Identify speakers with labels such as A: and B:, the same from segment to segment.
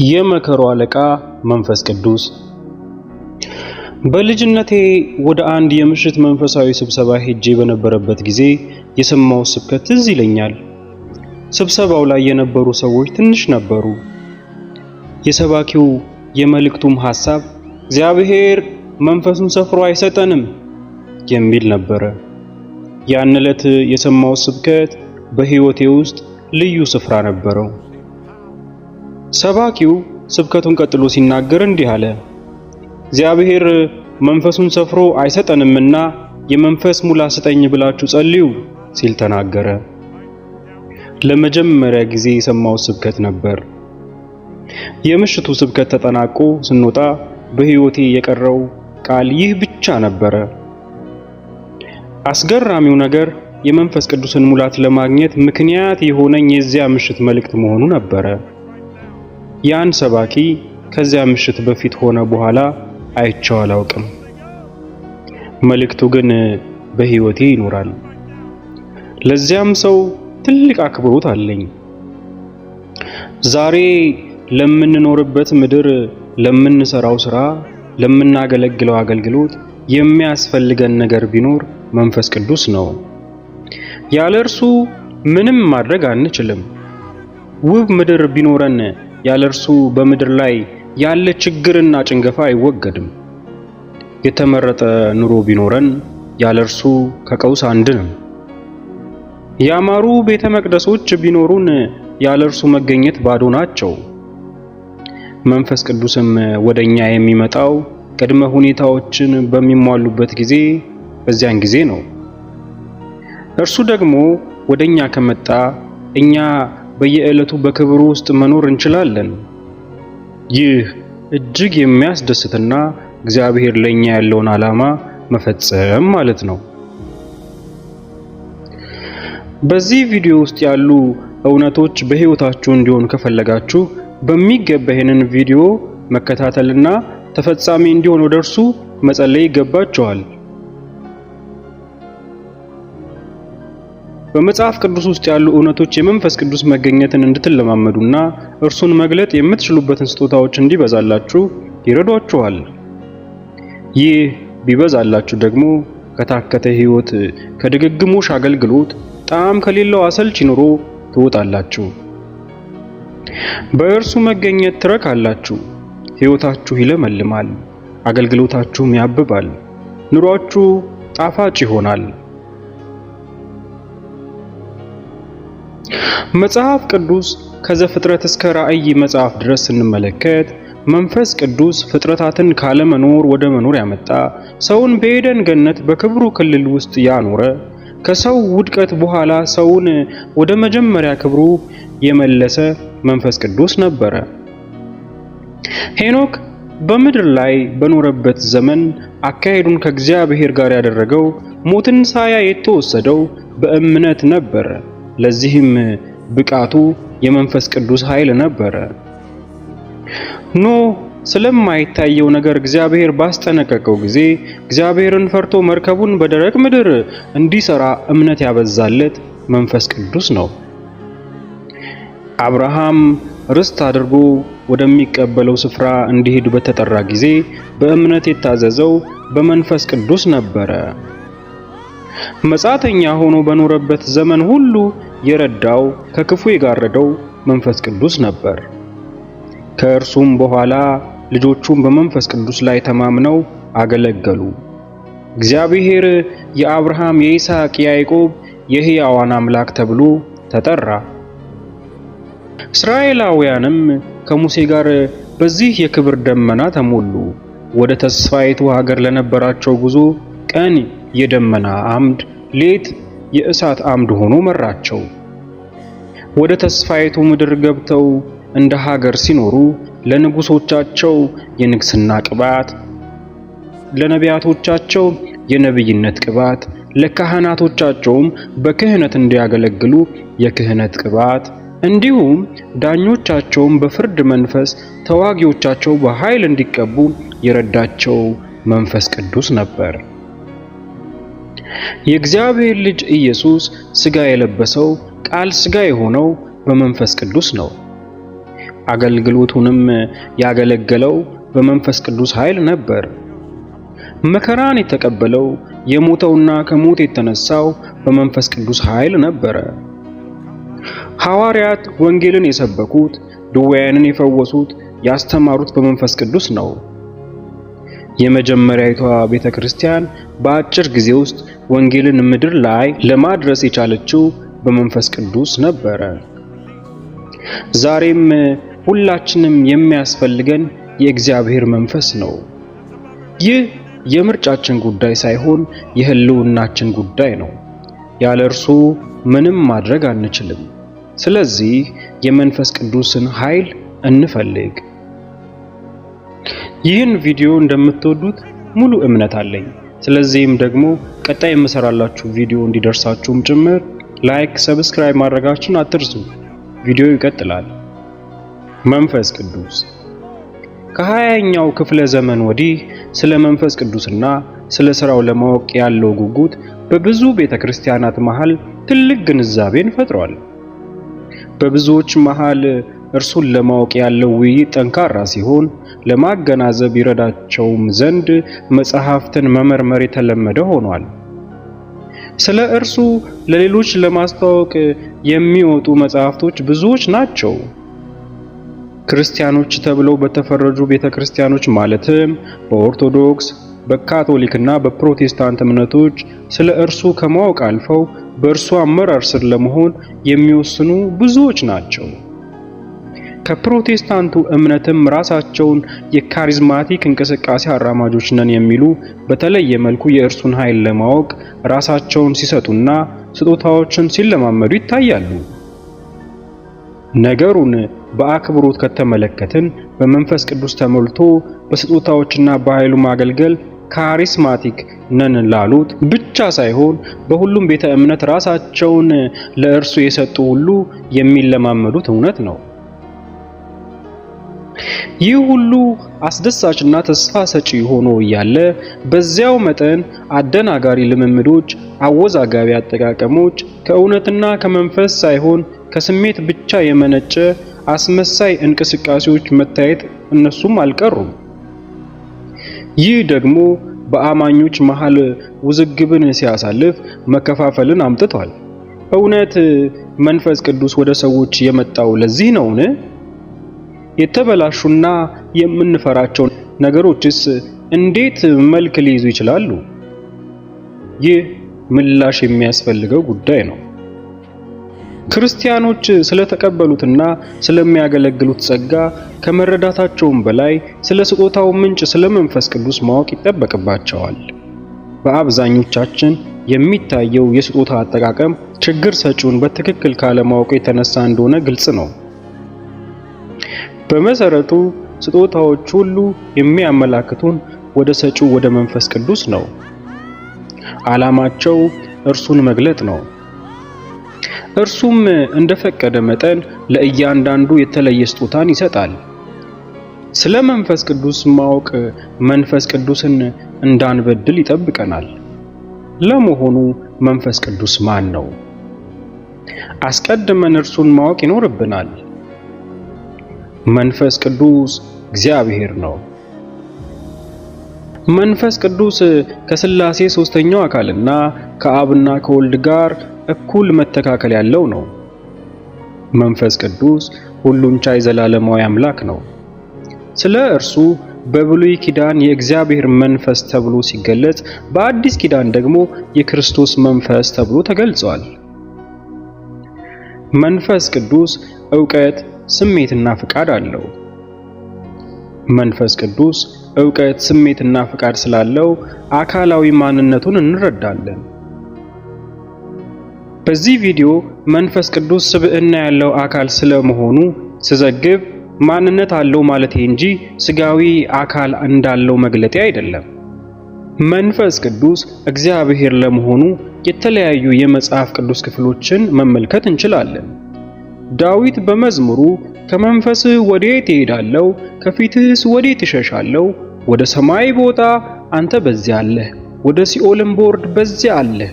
A: የመከሩ አለቃ መንፈስ ቅዱስ። በልጅነቴ ወደ አንድ የምሽት መንፈሳዊ ስብሰባ ሄጄ በነበረበት ጊዜ የሰማው ስብከት ትዝ ይለኛል። ስብሰባው ላይ የነበሩ ሰዎች ትንሽ ነበሩ። የሰባኪው የመልእክቱም ሐሳብ እግዚአብሔር መንፈሱን ሰፍሮ አይሰጠንም የሚል ነበረ። ያን ዕለት የሰማው ስብከት በሕይወቴ ውስጥ ልዩ ስፍራ ነበረው። ሰባኪው ስብከቱን ቀጥሎ ሲናገር እንዲህ አለ። እግዚአብሔር መንፈሱን ሰፍሮ አይሰጠንምና የመንፈስ ሙላት ስጠኝ ብላችሁ ጸልዩ ሲል ተናገረ። ለመጀመሪያ ጊዜ የሰማው ስብከት ነበር። የምሽቱ ስብከት ተጠናቆ ስንወጣ በሕይወቴ የቀረው ቃል ይህ ብቻ ነበረ። አስገራሚው ነገር የመንፈስ ቅዱስን ሙላት ለማግኘት ምክንያት የሆነኝ የዚያ ምሽት መልእክት መሆኑ ነበረ። ያን ሰባኪ ከዚያ ምሽት በፊት ሆነ በኋላ አይቼው አላውቅም። መልእክቱ ግን በሕይወቴ ይኖራል። ለዚያም ሰው ትልቅ አክብሮት አለኝ። ዛሬ ለምንኖርበት ምድር፣ ለምንሰራው ሥራ፣ ለምናገለግለው አገልግሎት የሚያስፈልገን ነገር ቢኖር መንፈስ ቅዱስ ነው። ያለ እርሱ ምንም ማድረግ አንችልም። ውብ ምድር ቢኖረን ያለ እርሱ በምድር ላይ ያለ ችግርና ጭንገፋ አይወገድም። የተመረጠ ኑሮ ቢኖረን ያለ እርሱ ከቀውስ አንድንም። ያማሩ ቤተ መቅደሶች ቢኖሩን ያለ እርሱ መገኘት ባዶ ናቸው። መንፈስ ቅዱስም ወደኛ የሚመጣው ቅድመ ሁኔታዎችን በሚሟሉበት ጊዜ በዚያን ጊዜ ነው። እርሱ ደግሞ ወደኛ ከመጣ እኛ በየዕለቱ በክብሩ ውስጥ መኖር እንችላለን። ይህ እጅግ የሚያስደስትና እግዚአብሔር ለኛ ያለውን ዓላማ መፈጸም ማለት ነው። በዚህ ቪዲዮ ውስጥ ያሉ እውነቶች በሕይወታችሁ እንዲሆን ከፈለጋችሁ በሚገባ ይህንን ቪዲዮ መከታተልና ተፈጻሚ እንዲሆን ወደ እርሱ መጸለይ ይገባችኋል። በመጽሐፍ ቅዱስ ውስጥ ያሉ እውነቶች የመንፈስ ቅዱስ መገኘትን እንድትለማመዱና እርሱን መግለጥ የምትችሉበትን ስጦታዎች እንዲበዛላችሁ ይረዷችኋል። ይህ ቢበዛላችሁ ደግሞ ከታከተ ሕይወት፣ ከድግግሞሽ አገልግሎት፣ ጣዕም ከሌለው አሰልቺ ኑሮ ትወጣላችሁ። በእርሱ መገኘት ትረካላችሁ። ሕይወታችሁ ይለመልማል፣ አገልግሎታችሁም ያብባል፣ ኑሯችሁ ጣፋጭ ይሆናል። መጽሐፍ ቅዱስ ከዘፍጥረት እስከ ራእይ መጽሐፍ ድረስ ስንመለከት መንፈስ ቅዱስ ፍጥረታትን ካለመኖር ወደ መኖር ያመጣ፣ ሰውን በኤደን ገነት በክብሩ ክልል ውስጥ ያኖረ፣ ከሰው ውድቀት በኋላ ሰውን ወደ መጀመሪያ ክብሩ የመለሰ መንፈስ ቅዱስ ነበረ። ሄኖክ በምድር ላይ በኖረበት ዘመን አካሄዱን ከእግዚአብሔር ጋር ያደረገው፣ ሞትን ሳያይ የተወሰደው በእምነት ነበረ። ለዚህም ብቃቱ የመንፈስ ቅዱስ ኃይል ነበረ። ኖህ ስለማይታየው ነገር እግዚአብሔር ባስጠነቀቀው ጊዜ እግዚአብሔርን ፈርቶ መርከቡን በደረቅ ምድር እንዲሰራ እምነት ያበዛለት መንፈስ ቅዱስ ነው። አብርሃም ርስት አድርጎ ወደሚቀበለው ስፍራ እንዲሄድ በተጠራ ጊዜ በእምነት የታዘዘው በመንፈስ ቅዱስ ነበረ። መጻተኛ ሆኖ በኖረበት ዘመን ሁሉ የረዳው፣ ከክፉ የጋረደው መንፈስ ቅዱስ ነበር። ከእርሱም በኋላ ልጆቹም በመንፈስ ቅዱስ ላይ ተማምነው አገለገሉ። እግዚአብሔር የአብርሃም፣ የይስሐቅ፣ የያዕቆብ የሕያዋን አምላክ ተብሎ ተጠራ። እስራኤላውያንም ከሙሴ ጋር በዚህ የክብር ደመና ተሞሉ። ወደ ተስፋይቱ ሀገር ለነበራቸው ጉዞ ቀን የደመና አምድ፣ ሌት የእሳት አምድ ሆኖ መራቸው። ወደ ተስፋይቱ ምድር ገብተው እንደ ሀገር ሲኖሩ ለንጉሶቻቸው የንግስና ቅባት፣ ለነቢያቶቻቸው የነብይነት ቅባት፣ ለካህናቶቻቸውም በክህነት እንዲያገለግሉ የክህነት ቅባት፣ እንዲሁም ዳኞቻቸውም በፍርድ መንፈስ፣ ተዋጊዎቻቸው በኃይል እንዲቀቡ የረዳቸው መንፈስ ቅዱስ ነበር። የእግዚአብሔር ልጅ ኢየሱስ ሥጋ የለበሰው ቃል ሥጋ የሆነው በመንፈስ ቅዱስ ነው። አገልግሎቱንም ያገለገለው በመንፈስ ቅዱስ ኃይል ነበር። መከራን የተቀበለው የሞተውና ከሞት የተነሳው በመንፈስ ቅዱስ ኃይል ነበረ። ሐዋርያት ወንጌልን የሰበኩት፣ ድውያንን የፈወሱት፣ ያስተማሩት በመንፈስ ቅዱስ ነው። የመጀመሪያዊቷ ቤተክርስቲያን በአጭር ጊዜ ውስጥ ወንጌልን ምድር ላይ ለማድረስ የቻለችው በመንፈስ ቅዱስ ነበረ። ዛሬም ሁላችንም የሚያስፈልገን የእግዚአብሔር መንፈስ ነው። ይህ የምርጫችን ጉዳይ ሳይሆን የህልውናችን ጉዳይ ነው። ያለ እርሱ ምንም ማድረግ አንችልም። ስለዚህ የመንፈስ ቅዱስን ኃይል እንፈልግ። ይህን ቪዲዮ እንደምትወዱት ሙሉ እምነት አለኝ። ስለዚህም ደግሞ ቀጣይ የምሰራላችሁ ቪዲዮ እንዲደርሳችሁም ጭምር ላይክ፣ ሰብስክራይብ ማድረጋችሁን አትርሱ። ቪዲዮ ይቀጥላል። መንፈስ ቅዱስ ከ20ኛው ክፍለ ዘመን ወዲህ ስለ መንፈስ ቅዱስና ስለ ሥራው ለማወቅ ያለው ጉጉት በብዙ ቤተክርስቲያናት መሃል ትልቅ ግንዛቤን ፈጥሯል። በብዙዎች መሃል እርሱን ለማወቅ ያለው ውይይት ጠንካራ ሲሆን ለማገናዘብ ይረዳቸውም ዘንድ መጽሐፍትን መመርመር የተለመደ ሆኗል። ስለ እርሱ ለሌሎች ለማስተዋወቅ የሚወጡ መጽሐፍቶች ብዙዎች ናቸው። ክርስቲያኖች ተብለው በተፈረጁ ቤተክርስቲያኖች ማለትም በኦርቶዶክስ፣ በካቶሊክና በፕሮቴስታንት እምነቶች ስለ እርሱ ከማወቅ አልፈው በእርሱ አመራር ስር ለመሆን የሚወስኑ ብዙዎች ናቸው። ከፕሮቴስታንቱ እምነትም ራሳቸውን የካሪዝማቲክ እንቅስቃሴ አራማጆች ነን የሚሉ በተለየ መልኩ የእርሱን ኃይል ለማወቅ ራሳቸውን ሲሰጡና ስጦታዎችን ሲለማመዱ ይታያሉ። ነገሩን በአክብሮት ከተመለከትን በመንፈስ ቅዱስ ተሞልቶ በስጦታዎችና በኃይሉ ማገልገል ካሪስማቲክ ነን ላሉት ብቻ ሳይሆን በሁሉም ቤተ እምነት ራሳቸውን ለእርሱ የሰጡ ሁሉ የሚለማመዱት እውነት ነው። ይህ ሁሉ አስደሳችና ተስፋ ሰጪ ሆኖ እያለ በዚያው መጠን አደናጋሪ ልምምዶች፣ አወዛጋቢ አጠቃቀሞች፣ ከእውነትና ከመንፈስ ሳይሆን ከስሜት ብቻ የመነጨ አስመሳይ እንቅስቃሴዎች መታየት እነሱም አልቀሩም። ይህ ደግሞ በአማኞች መሃል ውዝግብን ሲያሳልፍ መከፋፈልን አምጥቷል። እውነት መንፈስ ቅዱስ ወደ ሰዎች የመጣው ለዚህ ነውን? የተበላሹና የምንፈራቸው ነገሮችስ እንዴት መልክ ሊይዙ ይችላሉ? ይህ ምላሽ የሚያስፈልገው ጉዳይ ነው። ክርስቲያኖች ስለተቀበሉትና ስለሚያገለግሉት ጸጋ ከመረዳታቸውም በላይ ስለ ስጦታው ምንጭ ስለ መንፈስ ቅዱስ ማወቅ ይጠበቅባቸዋል። በአብዛኞቻችን የሚታየው የስጦታ አጠቃቀም ችግር ሰጪውን በትክክል ካለማወቅ የተነሳ እንደሆነ ግልጽ ነው። በመሰረቱ ስጦታዎች ሁሉ የሚያመላክቱን ወደ ሰጪው ወደ መንፈስ ቅዱስ ነው። ዓላማቸው እርሱን መግለጥ ነው። እርሱም እንደፈቀደ መጠን ለእያንዳንዱ የተለየ ስጦታን ይሰጣል። ስለ መንፈስ ቅዱስ ማወቅ መንፈስ ቅዱስን እንዳንበድል ይጠብቀናል። ለመሆኑ መንፈስ ቅዱስ ማን ነው? አስቀድመን እርሱን ማወቅ ይኖርብናል። መንፈስ ቅዱስ እግዚአብሔር ነው። መንፈስ ቅዱስ ከሥላሴ ሦስተኛው አካልና ከአብና ከወልድ ጋር እኩል መተካከል ያለው ነው። መንፈስ ቅዱስ ሁሉን ቻይ ዘላለማዊ አምላክ ነው። ስለ እርሱ በብሉይ ኪዳን የእግዚአብሔር መንፈስ ተብሎ ሲገለጽ፣ በአዲስ ኪዳን ደግሞ የክርስቶስ መንፈስ ተብሎ ተገልጿል። መንፈስ ቅዱስ ዕውቀት፣ ስሜትና ፍቃድ አለው። መንፈስ ቅዱስ ዕውቀት፣ ስሜትና ፍቃድ ስላለው አካላዊ ማንነቱን እንረዳለን። በዚህ ቪዲዮ መንፈስ ቅዱስ ስብዕና ያለው አካል ስለመሆኑ ስዘግብ ማንነት አለው ማለቴ እንጂ ስጋዊ አካል እንዳለው መግለጤ አይደለም። መንፈስ ቅዱስ እግዚአብሔር ለመሆኑ የተለያዩ የመጽሐፍ ቅዱስ ክፍሎችን መመልከት እንችላለን። ዳዊት በመዝሙሩ ከመንፈስህ ወዴት እሄዳለሁ? ከፊትህስ ወዴት እሸሻለሁ? ወደ ሰማይ ብወጣ አንተ በዚያ አለህ፣ ወደ ሲኦልም ብወርድ በዚያ አለህ።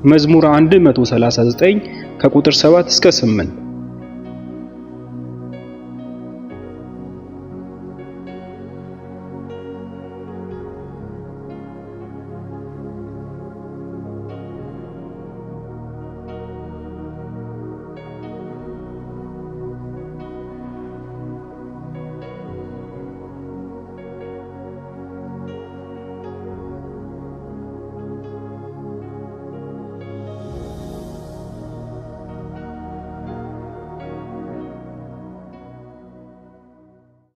A: መዝሙር 139 ከቁጥር 7 እስከ 8